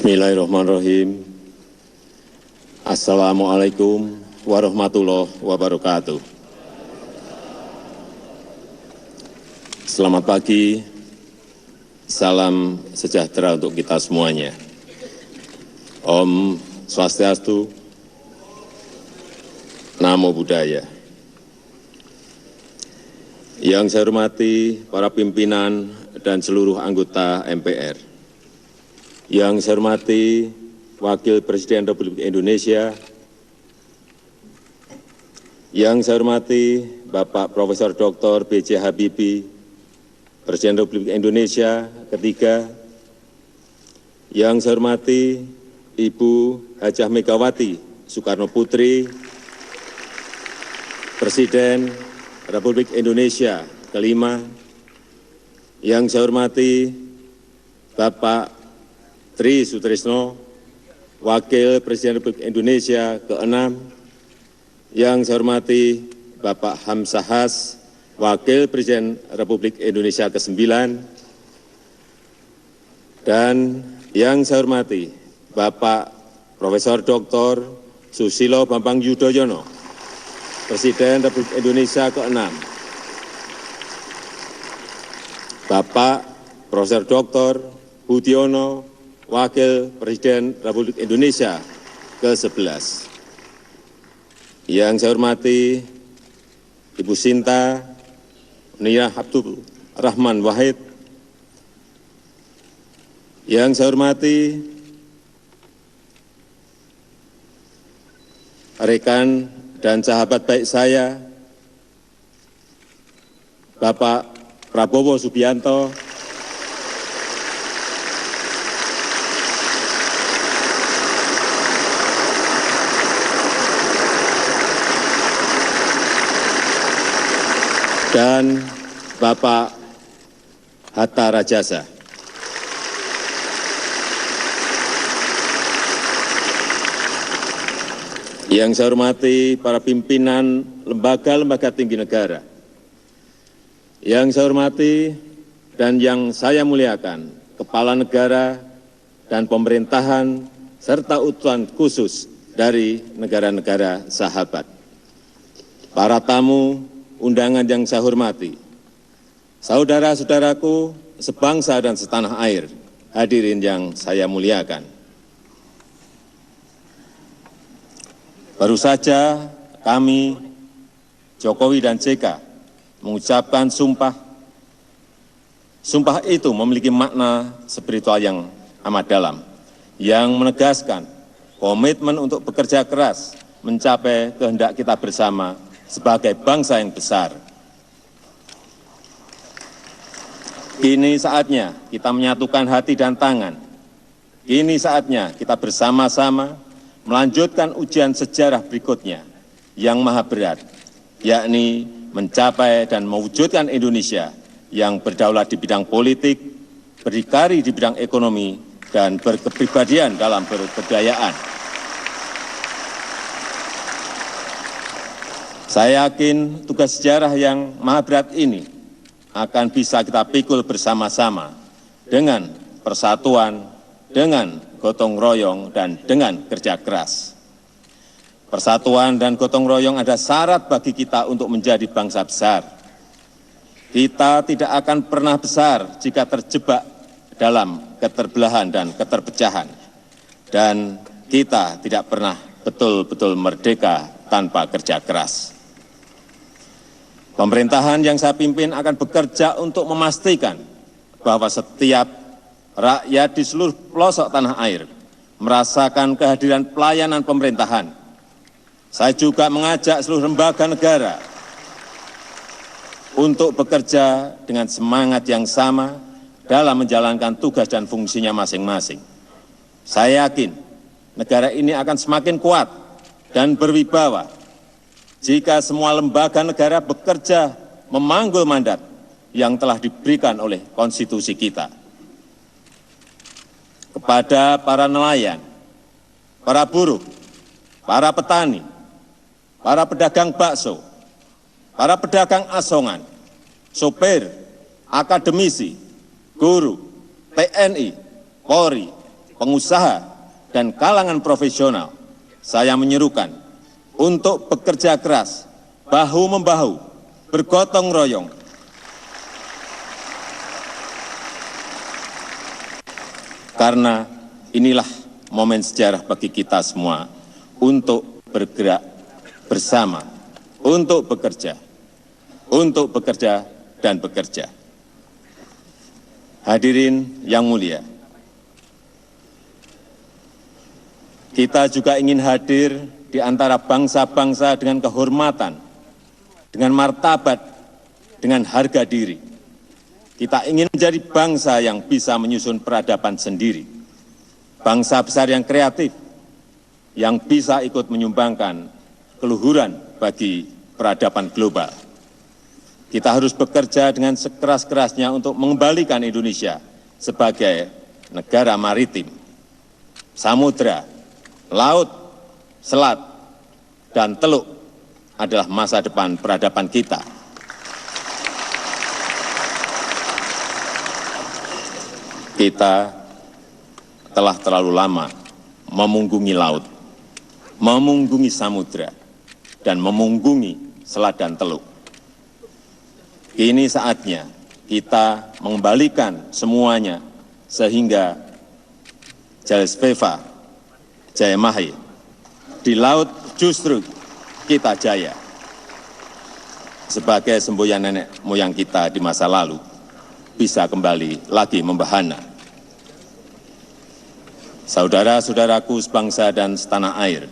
Bismillahirrahmanirrahim. Assalamualaikum warahmatullahi wabarakatuh. Selamat pagi, salam sejahtera untuk kita semuanya. Om Swastiastu, Namo Buddhaya. Yang saya hormati para pimpinan dan seluruh anggota MPR. Yang saya hormati Wakil Presiden Republik Indonesia, yang saya hormati Bapak Profesor Dr. B.J. Habibie, Presiden Republik Indonesia ketiga, yang saya hormati Ibu Hajah Megawati Soekarno Putri, Presiden Republik Indonesia kelima, yang saya hormati Bapak Tri Sutrisno, Wakil Presiden Republik Indonesia ke-6, yang saya hormati Bapak Hamzahas, Wakil Presiden Republik Indonesia ke-9, dan yang saya hormati Bapak Profesor Dr. Susilo Bambang Yudhoyono, Presiden Republik Indonesia ke-6, Bapak Profesor Dr. Budiono, Wakil Presiden Republik Indonesia ke-11. Yang saya hormati Ibu Sinta Niyah Abdul Rahman Wahid. Yang saya hormati rekan dan sahabat baik saya, Bapak Prabowo Subianto, dan Bapak Hatta Rajasa. Yang saya hormati para pimpinan lembaga-lembaga tinggi negara. Yang saya hormati dan yang saya muliakan kepala negara dan pemerintahan serta utusan khusus dari negara-negara sahabat. Para tamu undangan yang saya hormati, saudara-saudaraku sebangsa dan setanah air, hadirin yang saya muliakan. Baru saja kami, Jokowi dan JK, mengucapkan sumpah. Sumpah itu memiliki makna spiritual yang amat dalam, yang menegaskan komitmen untuk bekerja keras mencapai kehendak kita bersama sebagai bangsa yang besar. Kini saatnya kita menyatukan hati dan tangan. Kini saatnya kita bersama-sama melanjutkan ujian sejarah berikutnya yang maha berat, yakni mencapai dan mewujudkan Indonesia yang berdaulat di bidang politik, berdikari di bidang ekonomi, dan berkepribadian dalam berbudayaan. Saya yakin tugas sejarah yang maha berat ini akan bisa kita pikul bersama-sama dengan persatuan, dengan gotong royong, dan dengan kerja keras. Persatuan dan gotong royong ada syarat bagi kita untuk menjadi bangsa besar. Kita tidak akan pernah besar jika terjebak dalam keterbelahan dan keterpecahan. Dan kita tidak pernah betul-betul merdeka tanpa kerja keras. Pemerintahan yang saya pimpin akan bekerja untuk memastikan bahwa setiap rakyat di seluruh pelosok tanah air merasakan kehadiran pelayanan pemerintahan. Saya juga mengajak seluruh lembaga negara untuk bekerja dengan semangat yang sama dalam menjalankan tugas dan fungsinya masing-masing. Saya yakin negara ini akan semakin kuat dan berwibawa jika semua lembaga negara bekerja memanggul mandat yang telah diberikan oleh konstitusi kita. Kepada para nelayan, para buruh, para petani, para pedagang bakso, para pedagang asongan, sopir, akademisi, guru, TNI, Polri, pengusaha, dan kalangan profesional, saya menyerukan untuk bekerja keras, bahu-membahu, bergotong royong, karena inilah momen sejarah bagi kita semua untuk bergerak bersama, untuk bekerja dan bekerja. Hadirin yang mulia, kita juga ingin hadir di antara bangsa-bangsa dengan kehormatan, dengan martabat, dengan harga diri. Kita ingin menjadi bangsa yang bisa menyusun peradaban sendiri, bangsa besar yang kreatif, yang bisa ikut menyumbangkan keluhuran bagi peradaban global. Kita harus bekerja dengan sekeras-kerasnya untuk mengembalikan Indonesia sebagai negara maritim, samudra, laut, selat, dan teluk adalah masa depan peradaban kita. Kita telah terlalu lama memunggungi laut, memunggungi samudra, dan memunggungi selat dan teluk. Kini saatnya kita mengembalikan semuanya sehingga Jalsveva Jaya Mahir, di laut justru kita jaya. Sebagai semboyan nenek moyang kita di masa lalu, bisa kembali lagi membahana. Saudara-saudaraku sebangsa dan setanah air,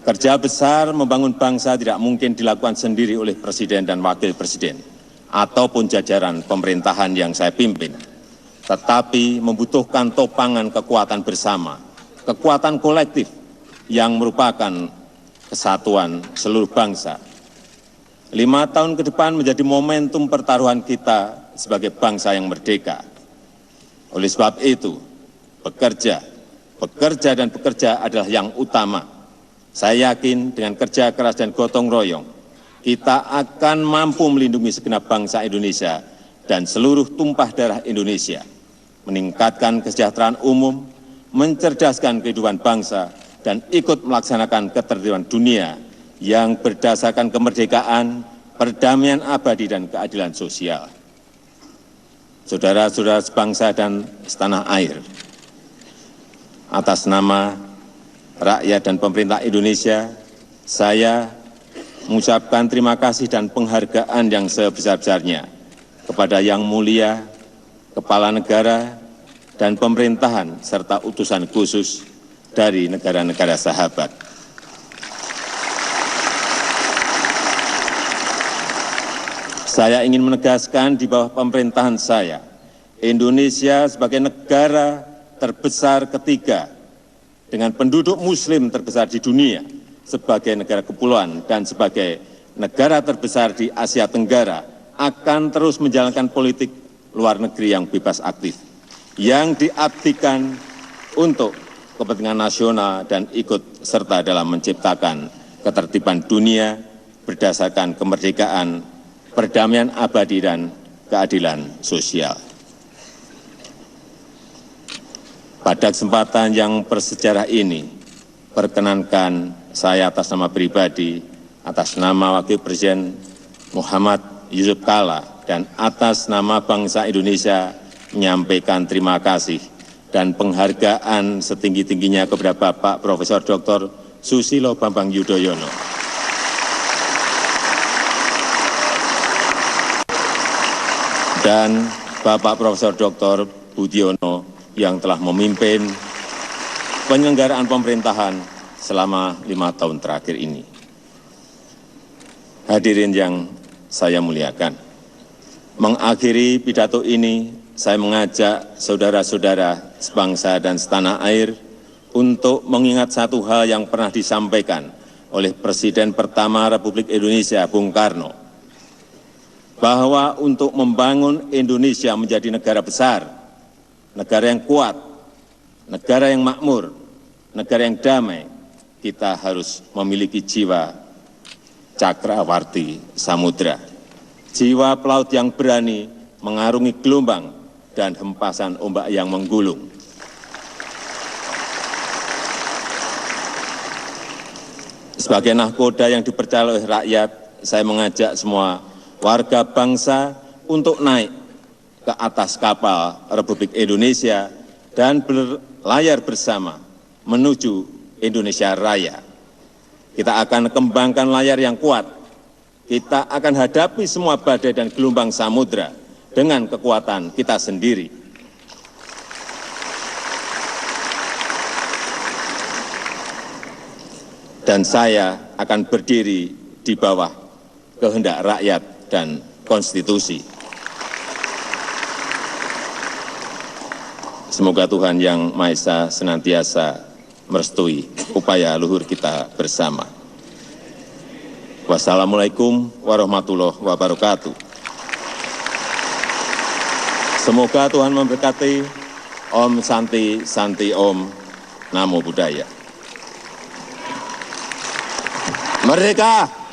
kerja besar membangun bangsa tidak mungkin dilakukan sendiri oleh Presiden dan Wakil Presiden, ataupun jajaran pemerintahan yang saya pimpin, tetapi membutuhkan topangan kekuatan bersama, kekuatan kolektif yang merupakan kesatuan seluruh bangsa. 5 tahun ke depan menjadi momentum pertaruhan kita sebagai bangsa yang merdeka. Oleh sebab itu, bekerja adalah yang utama. Saya yakin dengan kerja keras dan gotong royong, kita akan mampu melindungi segenap bangsa Indonesia dan seluruh tumpah darah Indonesia, meningkatkan kesejahteraan umum, mencerdaskan kehidupan bangsa, dan ikut melaksanakan ketertiban dunia yang berdasarkan kemerdekaan, perdamaian abadi, dan keadilan sosial. Saudara-saudara sebangsa dan setanah air, atas nama rakyat dan pemerintah Indonesia, saya mengucapkan terima kasih dan penghargaan yang sebesar-besarnya kepada Yang Mulia Kepala Negara dan pemerintahan serta utusan khusus dari negara-negara sahabat. Saya ingin menegaskan di bawah pemerintahan saya, Indonesia sebagai negara terbesar ketiga dengan penduduk muslim terbesar di dunia, sebagai negara kepulauan dan sebagai negara terbesar di Asia Tenggara, akan terus menjalankan politik luar negeri yang bebas aktif, yang diabdikan untuk kepentingan nasional dan ikut serta dalam menciptakan ketertiban dunia berdasarkan kemerdekaan, perdamaian abadi, dan keadilan sosial. Pada kesempatan yang bersejarah ini, perkenankan saya atas nama pribadi, atas nama Wakil Presiden Muhammad Yusuf Kalla, dan atas nama bangsa Indonesia menyampaikan terima kasih dan penghargaan setinggi-tingginya kepada Bapak Profesor Dr. Susilo Bambang Yudhoyono, dan Bapak Profesor Dr. Budiono yang telah memimpin penyelenggaraan pemerintahan selama 5 tahun terakhir ini. Hadirin yang saya muliakan, mengakhiri pidato ini, saya mengajak saudara-saudara sebangsa dan setanah air untuk mengingat satu hal yang pernah disampaikan oleh Presiden pertama Republik Indonesia, Bung Karno, bahwa untuk membangun Indonesia menjadi negara besar, negara yang kuat, negara yang makmur, negara yang damai, kita harus memiliki jiwa cakrawarti samudra, jiwa pelaut yang berani mengarungi gelombang dan hempasan ombak yang menggulung. Sebagai nahkoda yang dipercaya oleh rakyat, saya mengajak semua warga bangsa untuk naik ke atas kapal Republik Indonesia dan berlayar bersama menuju Indonesia Raya. Kita akan kembangkan layar yang kuat. Kita akan hadapi semua badai dan gelombang samudra dengan kekuatan kita sendiri. Dan saya akan berdiri di bawah kehendak rakyat dan konstitusi. Semoga Tuhan Yang Maha Esa senantiasa merestui upaya luhur kita bersama. Wassalamualaikum warahmatullahi wabarakatuh. Semoga Tuhan memberkati. Om Santi Santi Om. Namo Buddhaya. Merdeka!